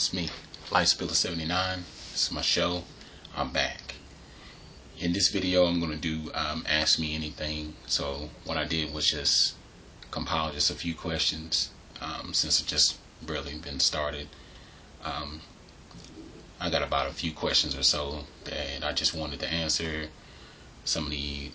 It's me, Lifespiller79. This is my show. I'm back. In this video, I'm going to do Ask Me Anything. So what I did was just compile just a few questions since it just barely been started. I got about a few questions or so that I just wanted to answer. Some of the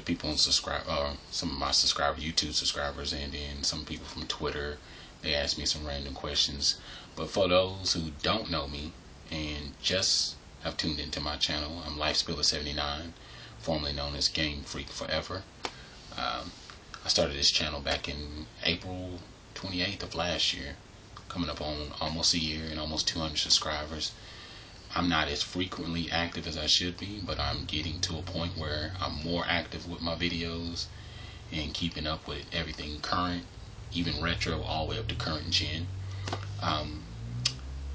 people on some of my YouTube subscribers, and then some people from Twitter. They asked me some random questions. But for those who don't know me and just have tuned into my channel, I'm Lifespiller79, formerly known as Game Freak Forever. I started this channel back in April 28th of last year, coming up on almost a year and almost 200 subscribers. I'm not as frequently active as I should be, but I'm getting to a point where I'm more active with my videos and keeping up with everything current, even retro, all the way up to current gen.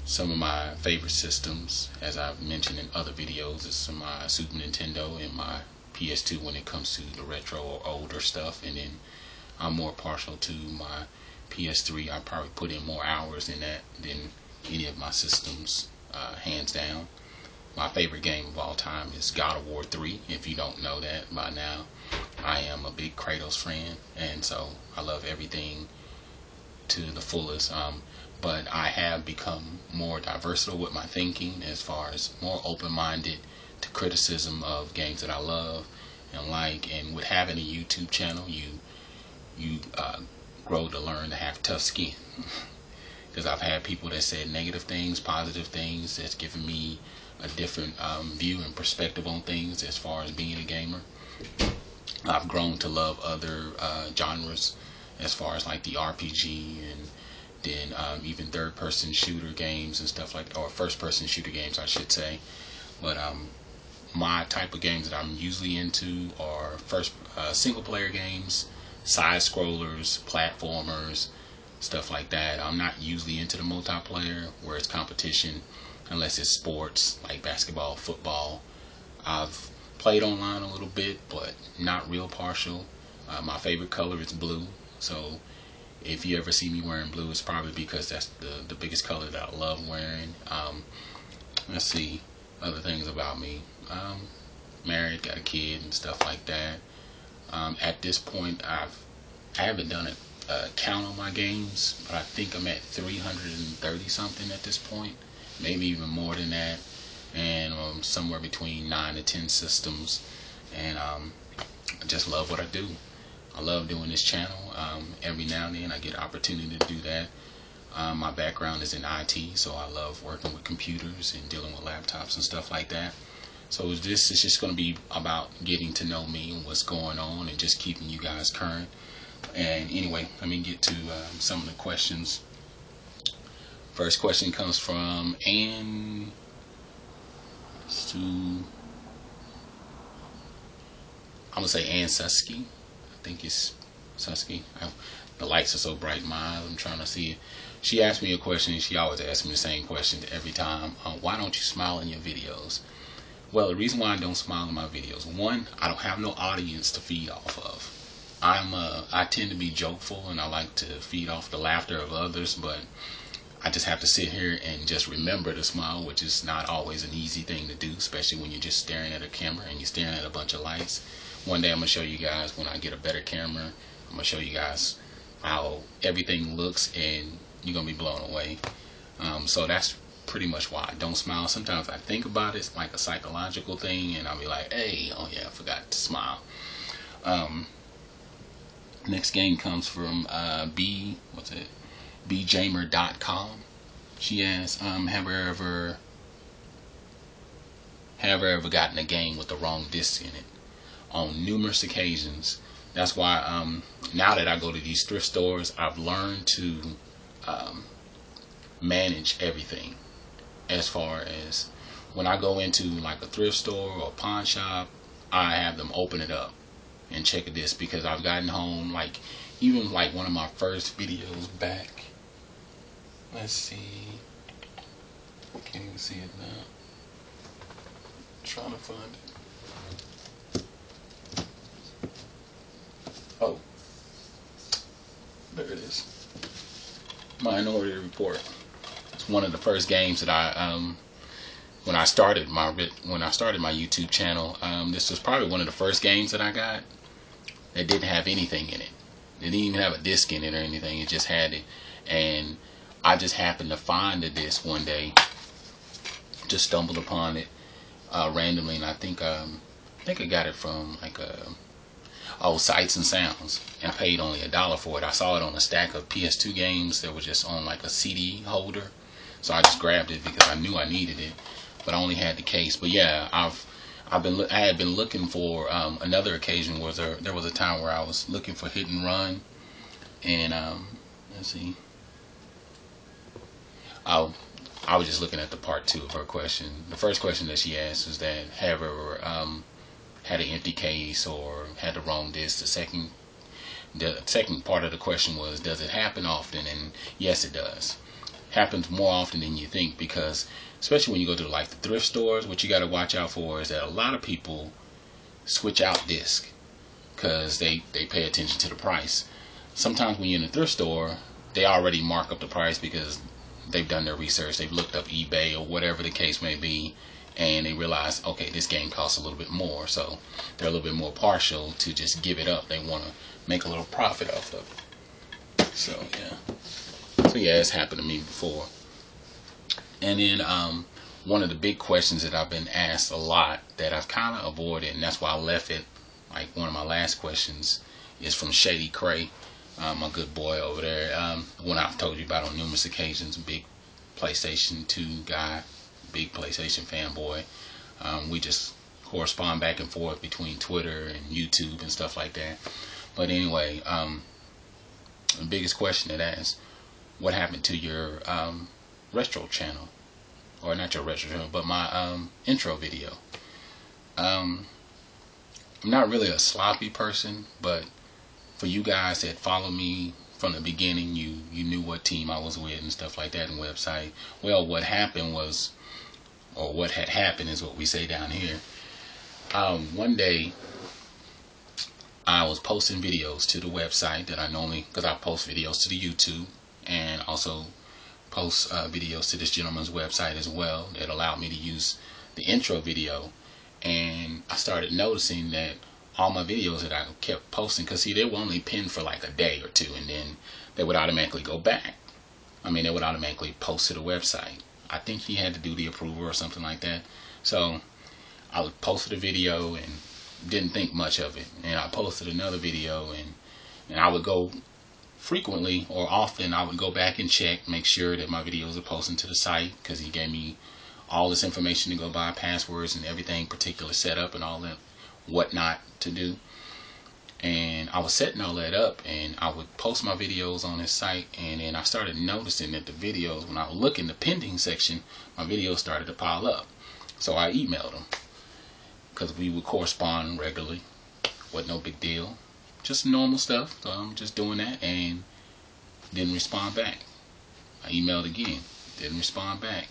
Some of my favorite systems, as I've mentioned in other videos, is my Super Nintendo and my PS2 when it comes to the retro or older stuff. And then I'm more partial to my PS3. I probably put in more hours in that than any of my systems, hands down. My favorite game of all time is God of War 3. If you don't know that by now, I am a big Kratos fan, and so I love everything to the fullest. But I have become more diverse with my thinking, as far as more open-minded to criticism of games that I love and like. And with having a YouTube channel, you grow to learn to have tough skin. Because I've had people that said negative things, positive things, that's given me a different view and perspective on things as far as being a gamer. I've grown to love other genres, as far as like the RPG and then even third-person shooter games and stuff like that, or first-person shooter games, I should say. But my type of games that I'm usually into are single-player games, side-scrollers, platformers, stuff like that. I'm not usually into the multiplayer where it's competition, unless it's sports like basketball, football. I've played online a little bit, but not real partial. My favorite color is blue, so if you ever see me wearing blue, it's probably because that's the biggest color that I love wearing. Let's see, other things about me. Married, got a kid and stuff like that. At this point, I haven't done a count on my games, but I think I'm at 330 something at this point, maybe even more than that, and somewhere between 9 to 10 systems. And I just love what I do. I love doing this channel. Every now and then I get an opportunity to do that. My background is in IT, so I love working with computers and dealing with laptops and stuff like that. So this is just going to be about getting to know me and what's going on and just keeping you guys current. And anyway, let me get to some of the questions. First question comes from Ann Sue. I'm going to say Ann Susky. I think it's Susky. The lights are so bright in my eyes, I'm trying to see it. She asked me a question, and she always asks me the same question every time. Why don't you smile in your videos? Well, the reason why I don't smile in my videos, one, I don't have no audience to feed off of. I tend to be jokeful, and I like to feed off the laughter of others, but I just have to sit here and just remember to smile, which is not always an easy thing to do, especially when you're just staring at a camera and you're staring at a bunch of lights. One day I'm going to show you guys, when I get a better camera, I'm going to show you guys how everything looks, and you're going to be blown away. So that's pretty much why I don't smile. Sometimes I think about it, it's like a psychological thing, and I'll be like, hey, oh yeah, I forgot to smile. Next game comes from bjamer.com. She asks, have I ever gotten a game with the wrong disc in it? On numerous occasions. That's why now that I go to these thrift stores, I've learned to manage everything. As far as when I go into like a thrift store or a pawn shop, I have them open it up and check a disc, because I've gotten home, like even like one of my first videos back, let's see, I can't even see it now, I'm trying to find it. Oh, there it is. Minority Report. one of the first games that I when I started my YouTube channel. This was probably one of the first games that I got that didn't have anything in it. It didn't even have a disc in it or anything. It just had it, and I just happened to find the disc one day. Just stumbled upon it randomly, and I think I got it from like Sights and Sounds, and I paid only $1 for it. I saw it on a stack of PS2 games that were just on like a CD holder, so I just grabbed it because I knew I needed it, but I only had the case. But yeah, I had been looking for another occasion where there was a time where I was looking for Hit and Run, and let's see, I was just looking at the part 2 of her question. The first question that she asked was that have ever had an empty case or had the wrong disc. The second part of the question was, does it happen often? And yes, it does. Happens more often than you think, because especially when you go to like the thrift stores, what you got to watch out for is that a lot of people switch out disc because they pay attention to the price. Sometimes when you're in a thrift store, they already mark up the price because they've done their research, they've looked up eBay or whatever the case may be, and they realize, okay, this game costs a little bit more, so they're a little bit more partial to just give it up. They want to make a little profit off of it. So yeah, it's happened to me before. And then one of the big questions that I've been asked a lot that I've kind of avoided, and that's why I left it, like one of my last questions, is from Shady Cray, my good boy over there. One I've told you about on numerous occasions, big PlayStation 2 guy, big PlayStation fanboy. We just correspond back and forth between Twitter and YouTube and stuff like that. But anyway, the biggest question it asks, what happened to your retro channel? Or not your retro channel, but my intro video. I'm not really a sloppy person, but for you guys that follow me from the beginning, you knew what team I was with and stuff like that, and website. Well, what happened was, or what had happened is what we say down here. One day, I was posting videos to the website that I normally, because I post videos to the YouTube and also post videos to this gentleman's website as well, that allowed me to use the intro video. And I started noticing that all my videos that I kept posting, because see, they were only pinned for like a day or two, and then they would automatically go back. I mean, they would automatically post to the website. I think he had to do the approval or something like that. So I would post a video and didn't think much of it, and I posted another video, and I would go frequently or often, I would go back and check, make sure that my videos are posting to the site, because he gave me all this information to go by, passwords and everything, particular setup and all that whatnot to do. And I was setting all that up, and I would post my videos on his site, and then I started noticing that the videos, when I would look in the pending section, my videos started to pile up. So I emailed him, because we would correspond regularly. Wasn't no big deal, just normal stuff. So I'm just doing that, and didn't respond back. I emailed again, didn't respond back.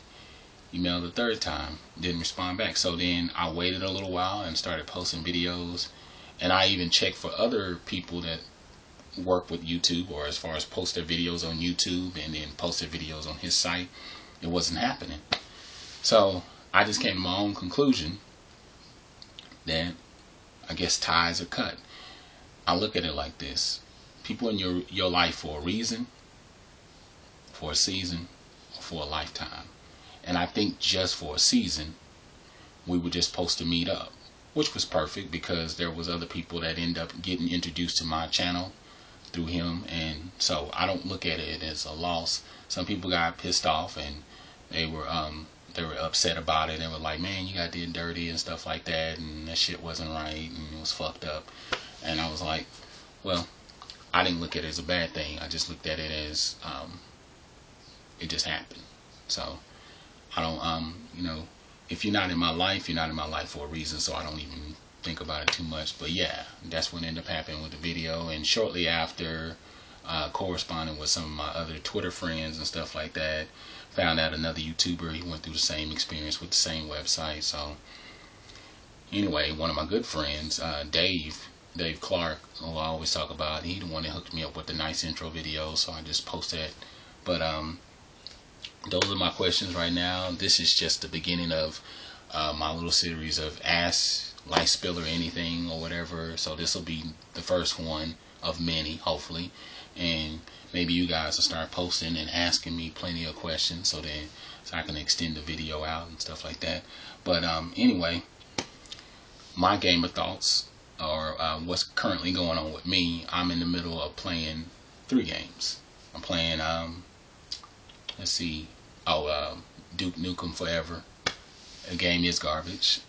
Emailed the third time, didn't respond back. So then I waited a little while and started posting videos, and I even checked for other people that work with YouTube, or as far as post their videos on YouTube and then post their videos on his site. It wasn't happening. So I just came to my own conclusion that I guess ties are cut. I look at it like this: people in your life for a reason, for a season, or for a lifetime. And I think just for a season, we were just supposed to meet up, which was perfect, because there was other people that end up getting introduced to my channel through him, and so I don't look at it as a loss. Some people got pissed off, and they were upset about it. They were like, man, you got did dirty and stuff like that, and that shit wasn't right, and it was fucked up. And I was like, well, I didn't look at it as a bad thing. I just looked at it as it just happened. So I don't, if you're not in my life, you're not in my life for a reason, so I don't even think about it too much. But yeah, that's what ended up happening with the video. And shortly after, corresponding with some of my other Twitter friends and stuff like that, found out another YouTuber, he went through the same experience with the same website. So anyway, one of my good friends, Dave Clark, who I always talk about, he the one that hooked me up with the nice intro video, so I just posted it. But those are my questions right now. This is just the beginning of my little series of Ask Lifespiller anything or whatever. So this will be the first one of many, hopefully. And maybe you guys will start posting and asking me plenty of questions so I can extend the video out and stuff like that. But anyway, my gamer thoughts or what's currently going on with me. I'm in the middle of playing 3 games. I'm playing let's see, Duke Nukem Forever. The game is garbage.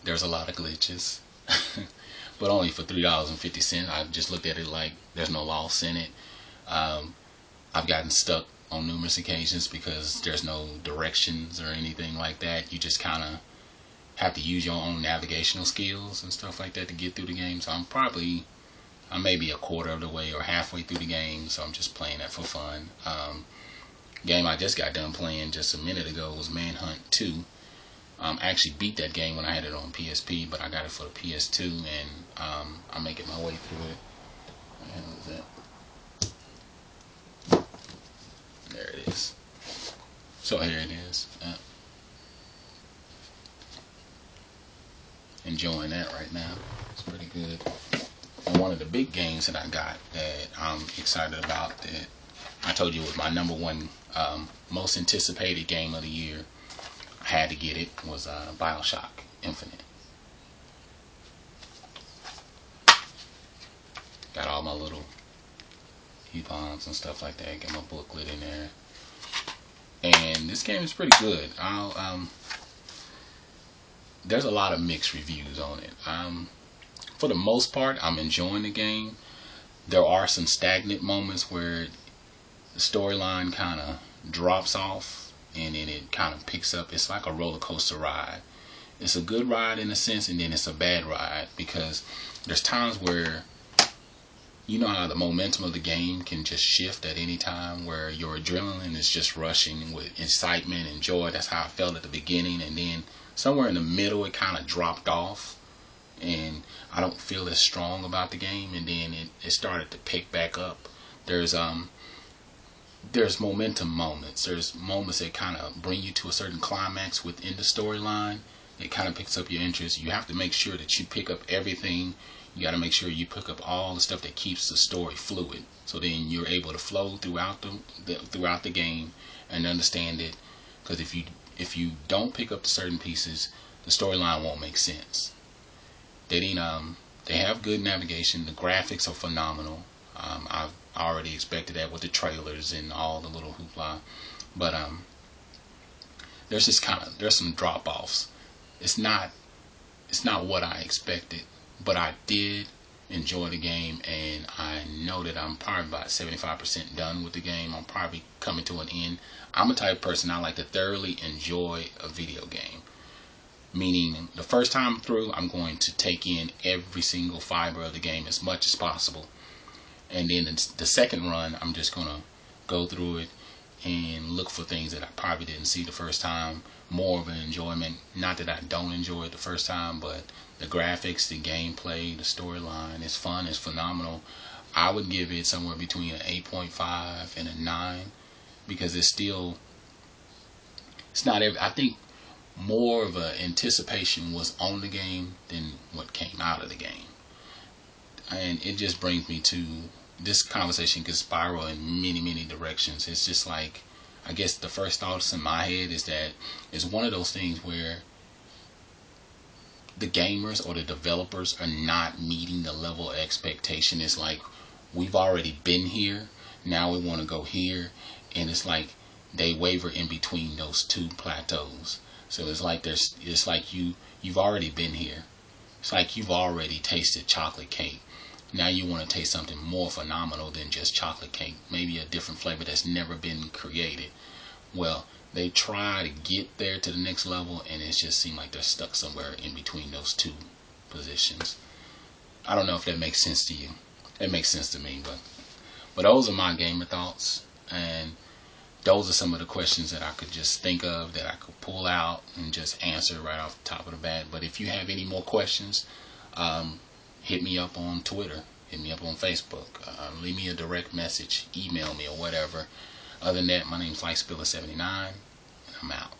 There's a lot of glitches, but only for $3.50. I just looked at it like there's no loss in it. I've gotten stuck on numerous occasions because there's no directions or anything like that. You just kind of have to use your own navigational skills and stuff like that to get through the game. So I'm maybe a quarter of the way or halfway through the game, so I'm just playing that for fun. Game I just got done playing just a minute ago was Manhunt 2. I actually beat that game when I had it on PSP, but I got it for the PS2, and I'm making my way through it. What the hell is that? There it is. So here it is. Enjoying that right now. It's pretty good. And one of the big games that I got that I'm excited about, that I told you was my #1 most anticipated game of the year, I had to get it, was BioShock Infinite. Got all my little coupons and stuff like that. Got my booklet in there. And this game is pretty good. There's a lot of mixed reviews on it. For the most part, I'm enjoying the game. There are some stagnant moments where the storyline kind of drops off and then it kind of picks up. It's like a roller coaster ride. It's a good ride in a sense, and then it's a bad ride because there's times where, you know how the momentum of the game can just shift at any time, where your adrenaline is just rushing with excitement and joy. That's how I felt at the beginning, and then somewhere in the middle it kind of dropped off and I don't feel as strong about the game, and then it started to pick back up. There's momentum moments. There's moments that kind of bring you to a certain climax within the storyline. It kind of picks up your interest. You have to make sure that you pick up everything. You got to make sure you pick up all the stuff that keeps the story fluid, so then you're able to flow throughout the game and understand it. Because if you don't pick up the certain pieces, the storyline won't make sense. They have good navigation. The graphics are phenomenal. I've already expected that with the trailers and all the little hoopla, but there's some drop offs. It's not what I expected, but I did enjoy the game, and I know that I'm probably about 75% done with the game. I'm probably coming to an end. I'm a type of person, I like to thoroughly enjoy a video game. Meaning, the first time through, I'm going to take in every single fiber of the game as much as possible. And then the second run, I'm just going to go through it and look for things that I probably didn't see the first time. More of an enjoyment. Not that I don't enjoy it the first time, but the graphics, the gameplay, the storyline, it's fun, it's phenomenal. I would give it somewhere between an 8.5 and a 9, because it's not every, I think more of an anticipation was on the game than what came out of the game. And it just brings me to, this conversation could spiral in many directions. It's just like, I guess the first thoughts in my head is that it's one of those things where the gamers or the developers are not meeting the level of expectation. It's like, we've already been here, now we want to go here, and it's like they waver in between those two plateaus. So it's like you've already been here. It's like you've already tasted chocolate cake. Now you want to taste something more phenomenal than just chocolate cake. Maybe a different flavor that's never been created. Well, they try to get there to the next level, and it just seems like they're stuck somewhere in between those two positions. I don't know if that makes sense to you. It makes sense to me, but those are my gamer thoughts, and those are some of the questions that I could just think of, that I could pull out and just answer right off the top of the bat. But if you have any more questions, hit me up on Twitter, hit me up on Facebook, leave me a direct message, email me or whatever. Other than that, my name is Lifespiller79, and I'm out.